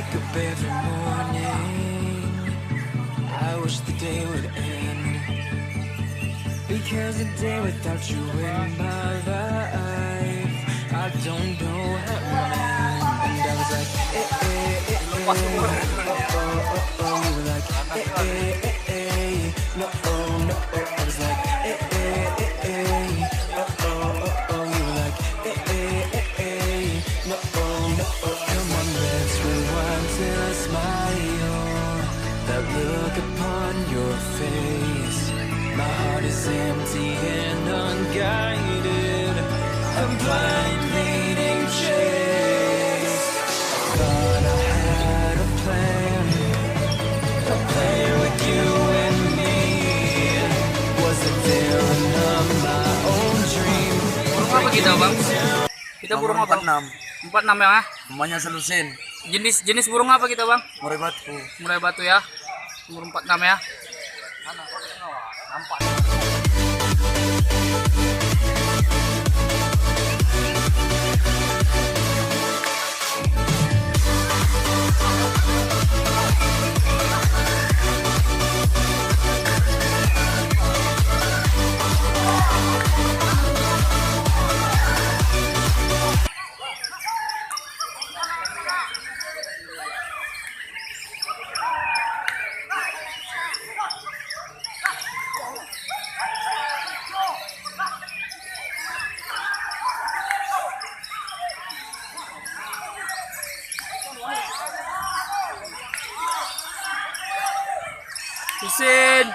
wake up every morning, I wish the day would end, because a day without you in my life, I don't know how to end. And I was like, oh, you were like, no, no, I was like, oh, you were like, no, no, come on, let's rewind till I smile, that look upon your face, my heart is empty and unguided, a blind leading chase. Thought I had a plan with you and me. Was it there enough my own dream? Burung apa kita, Bang? Kita burung apa? 46. 46 ya? Namanya selusin. Jenis burung apa kita, Bang? Murai batu. Murai batu ya. Burung 46 ya. Nampak. Husin.